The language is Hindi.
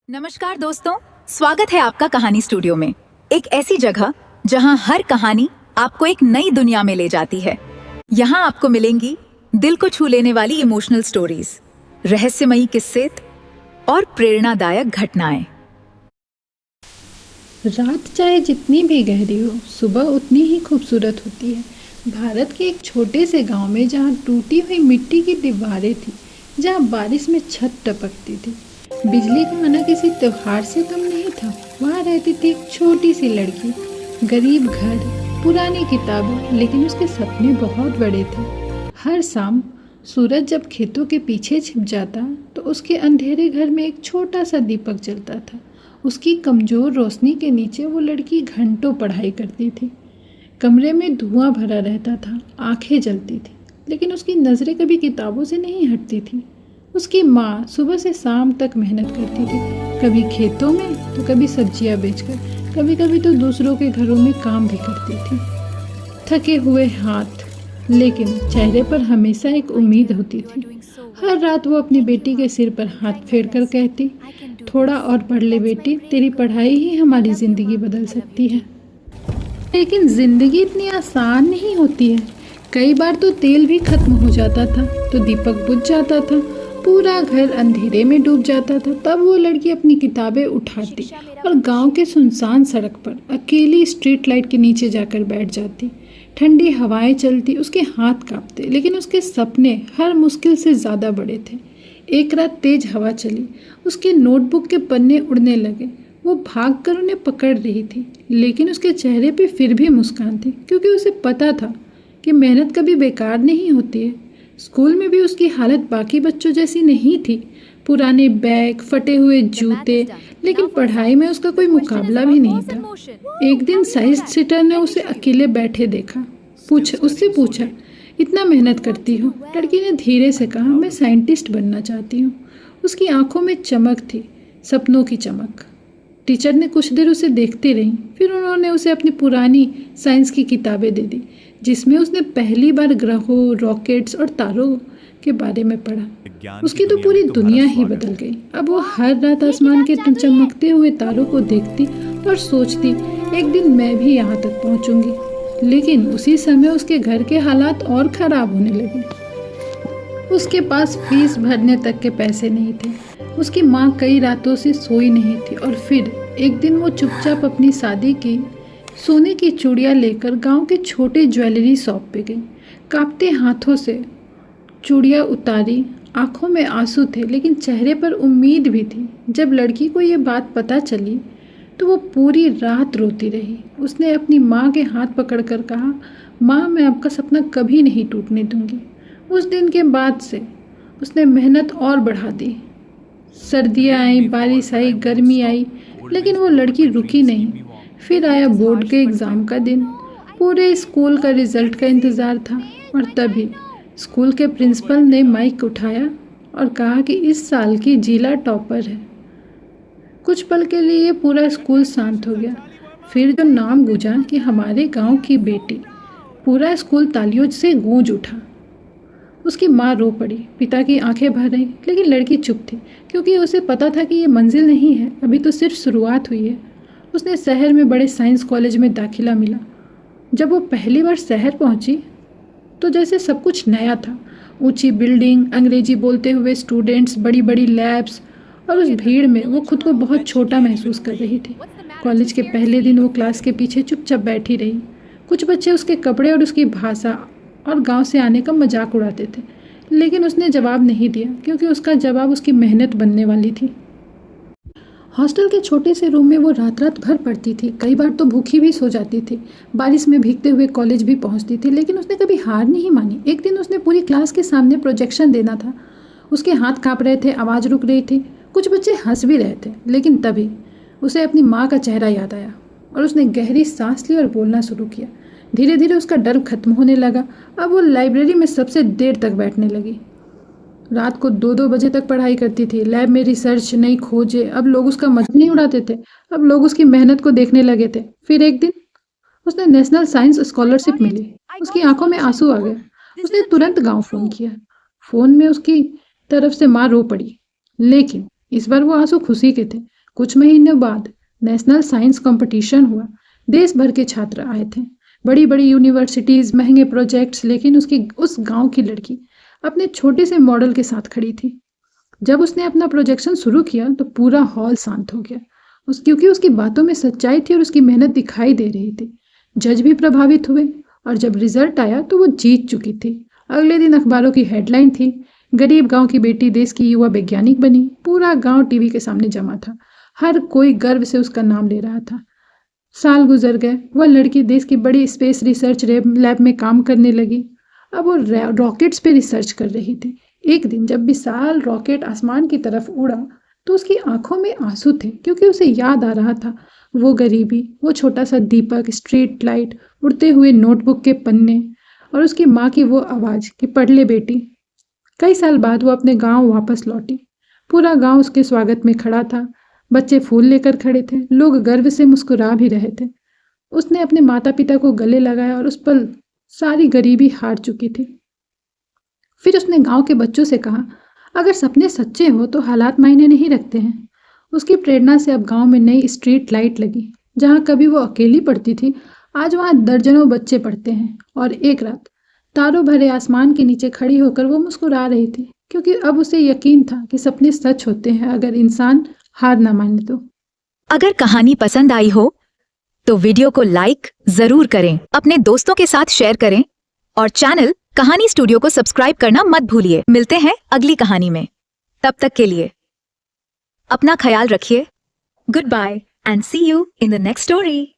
नमस्कार दोस्तों, स्वागत है आपका कहानी स्टूडियो में। एक ऐसी जगह जहां हर कहानी आपको एक नई दुनिया में ले जाती है। यहां आपको मिलेंगी दिल को छू लेने वाली इमोशनल स्टोरीज, रहस्यमयी किस्से और प्रेरणादायक घटनाएं। रात चाहे जितनी भी गहरी हो, सुबह उतनी ही खूबसूरत होती है। भारत के एक छोटे से गांव में जहां टूटी हुई मिट्टी की दीवारें थी, जहां बारिश में छत टपकती थी, बिजली का आना किसी त्योहार से कम नहीं था, वहां रहती थी एक छोटी सी लड़की। गरीब घर, पुरानी किताबें, लेकिन उसके सपने बहुत बड़े थे। हर शाम सूरज जब खेतों के पीछे छिप जाता तो उसके अंधेरे घर में एक छोटा सा दीपक जलता था। उसकी कमज़ोर रोशनी के नीचे वो लड़की घंटों पढ़ाई करती थी। कमरे में धुआं भरा रहता था, आंखें जलती थी, लेकिन उसकी नज़रें कभी किताबों से नहीं हटती थी। उसकी माँ सुबह से शाम तक मेहनत करती थी, कभी खेतों में तो कभी सब्जियाँ बेचकर, कभी कभी तो दूसरों के घरों में काम भी करती थी। थके हुए हाथ, लेकिन चेहरे पर हमेशा एक उम्मीद होती थी। हर रात वो अपनी बेटी के सिर पर हाथ फेरकर कहती, थोड़ा और पढ़ ले बेटी, तेरी पढ़ाई ही हमारी ज़िंदगी बदल सकती है। लेकिन ज़िंदगी इतनी आसान नहीं होती है। कई बार तो तेल भी खत्म हो जाता था, तो दीपक बुझ जाता था, पूरा घर अंधेरे में डूब जाता था। तब वो लड़की अपनी किताबें उठाती और गांव के सुनसान सड़क पर अकेली स्ट्रीट लाइट के नीचे जाकर बैठ जाती। ठंडी हवाएं चलती, उसके हाथ कांपते, लेकिन उसके सपने हर मुश्किल से ज़्यादा बड़े थे। एक रात तेज हवा चली, उसके नोटबुक के पन्ने उड़ने लगे। वो भागकर उन्हें पकड़ रही थी, लेकिन उसके चेहरे पे फिर भी मुस्कान थी, क्योंकि उसे पता था कि मेहनत कभी बेकार नहीं होती है। स्कूल में भी उसकी हालत बाकी बच्चों जैसी नहीं थी, पुराने बैग, फटे हुए जूते, लेकिन पढ़ाई में उसका कोई मुकाबला भी नहीं था। एक दिन साइंस टीचर ने उसे अकेले बैठे देखा। उससे पूछा, इतना मेहनत करती हो? लड़की ने धीरे से कहा, मैं साइंटिस्ट बनना चाहती हूँ। उसकी आंखों में चमक थी, सपनों की चमक। टीचर ने कुछ देर उसे देखती रही, फिर उन्होंने उसे अपनी पुरानी साइंस की किताबें दे दी, जिसमें उसने पहली बार ग्रहों, रॉकेट्स और तारों के बारे में पढ़ा। उसकी तो पूरी दुनिया ही बदल गई। अब वो हर रात आसमान के चमकते हुए तारों को देखती और सोचती, एक दिन मैं भी यहाँ तक पहुँचूंगी। लेकिन उसी समय उसके घर के हालात और ख़राब होने लगे। उसके पास फीस भरने तक के पैसे नहीं थे। उसकी माँ कई रातों से सोई नहीं थी, और फिर एक दिन वो चुपचाप अपनी शादी की सोने की चूड़ियाँ लेकर गांव के छोटे ज्वेलरी शॉप पे गई। कांपते हाथों से चूड़ियाँ उतारी, आंखों में आंसू थे, लेकिन चेहरे पर उम्मीद भी थी। जब लड़की को ये बात पता चली तो वो पूरी रात रोती रही। उसने अपनी माँ के हाथ पकड़कर कहा, माँ, मैं आपका सपना कभी नहीं टूटने दूंगी। उस दिन के बाद से उसने मेहनत और बढ़ा दी। सर्दियाँ आई, बारिश आई, गर्मी आई, लेकिन वो लड़की रुकी नहीं। फिर आया बोर्ड के एग्ज़ाम का दिन। पूरे स्कूल का रिज़ल्ट का इंतज़ार था, और तभी स्कूल के प्रिंसिपल ने माइक उठाया और कहा कि इस साल की जिला टॉपर है। कुछ पल के लिए पूरा स्कूल शांत हो गया। फिर जो नाम गूंजा कि हमारे गांव की बेटी, पूरा स्कूल तालियों से गूंज उठा। उसकी माँ रो पड़ी, पिता की आंखें भर आई, लेकिन लड़की चुप थी, क्योंकि उसे पता था कि ये मंजिल नहीं है, अभी तो सिर्फ शुरुआत हुई है। उसने शहर में बड़े साइंस कॉलेज में दाखिला मिला। जब वो पहली बार शहर पहुंची तो जैसे सब कुछ नया था। ऊंची बिल्डिंग, अंग्रेजी बोलते हुए स्टूडेंट्स, बड़ी बड़ी लैब्स, और उस भीड़ में वो खुद को बहुत छोटा महसूस कर रही थी। कॉलेज के पहले दिन वो क्लास के पीछे चुपचाप बैठी रही। कुछ बच्चे उसके कपड़े और उसकी भाषा और गांव से आने का मजाक उड़ाते थे, लेकिन उसने जवाब नहीं दिया, क्योंकि उसका जवाब उसकी मेहनत बनने वाली थी। हॉस्टल के छोटे से रूम में वो रात रात भर पढ़ती थी, कई बार तो भूखी भी सो जाती थी। बारिश में भीगते हुए कॉलेज भी पहुंचती थी, लेकिन उसने कभी हार नहीं मानी। एक दिन उसने पूरी क्लास के सामने प्रोजेक्शन देना था। उसके हाथ कांप रहे थे, आवाज़ रुक रही थी, कुछ बच्चे हंस भी रहे थे, लेकिन तभी उसे अपनी माँ का चेहरा याद आया, और उसने गहरी सांस ली और बोलना शुरू किया। धीरे धीरे उसका डर खत्म होने लगा। अब वो लाइब्रेरी में सबसे देर तक बैठने लगी। रात को 2-2 बजे तक पढ़ाई करती थी। लैब में रिसर्च, नई खोजें। अब लोग उसका मजाक नहीं उड़ाते थे, अब लोग उसकी मेहनत को देखने लगे थे। फिर एक दिन उसने नेशनल साइंस स्कॉलरशिप मिली। उसकी आंखों में आंसू आ गए। उसने तुरंत गांव फ़ोन किया। फ़ोन में उसकी तरफ से माँ रो पड़ी, लेकिन इस बार वो आंसू खुशी के थे। कुछ महीनों बाद नेशनल साइंस कंपटीशन हुआ। देश भर के छात्र आए थे, बड़ी बड़ी यूनिवर्सिटीज, महंगे प्रोजेक्ट्स, लेकिन उस गांव की लड़की अपने छोटे से मॉडल के साथ खड़ी थी। जब उसने अपना प्रोजेक्शन शुरू किया तो पूरा हॉल शांत हो गया, क्योंकि उसकी बातों में सच्चाई थी और उसकी मेहनत दिखाई दे रही थी। जज भी प्रभावित हुए और जब रिजल्ट आया तो वो जीत चुकी थी। अगले दिन अखबारों की हेडलाइन थी, गरीब गांव की बेटी देश की युवा वैज्ञानिक बनी। पूरा गांव टीवी के सामने जमा था, हर कोई गर्व से उसका नाम ले रहा था। साल गुजर गए, वह लड़की देश की बड़ी स्पेस रिसर्च लैब में काम करने लगी। अब वो रॉकेट्स पे रिसर्च कर रही थी। एक दिन जब विशाल रॉकेट आसमान की तरफ उड़ा तो उसकी आंखों में आंसू थे, क्योंकि उसे याद आ रहा था वो गरीबी, वो छोटा सा दीपक, स्ट्रीट लाइट, उड़ते हुए नोटबुक के पन्ने और उसकी माँ की वो आवाज़ कि पढ़ ले बेटी। कई साल बाद वो अपने गांव वापस लौटी। पूरा गांव उसके स्वागत में खड़ा था। बच्चे फूल लेकर खड़े थे, लोग गर्व से मुस्कुरा भी रहे थे। उसने अपने माता पिता को गले लगाया और उस पल सारी गरीबी हार चुकी थी। फिर उसने गांव के बच्चों से कहा, अगर सपने सच्चे हो तो हालात मायने नहीं रखते हैं। उसकी प्रेरणा से अब गांव में नई स्ट्रीट लाइट लगी। जहां कभी वो अकेली पढ़ती थी, आज वहां दर्जनों बच्चे पढ़ते हैं। और एक रात तारों भरे आसमान के नीचे खड़ी होकर वो मुस्कुरा रही थी, क्योंकि अब उसे यकीन था कि सपने सच होते हैं अगर इंसान हार ना माने तो। अगर कहानी पसंद आई हो तो वीडियो को लाइक जरूर करें, अपने दोस्तों के साथ शेयर करें और चैनल कहानी स्टूडियो को सब्सक्राइब करना मत भूलिए। मिलते हैं अगली कहानी में, तब तक के लिए अपना ख्याल रखिए। Goodbye and see you in the next story.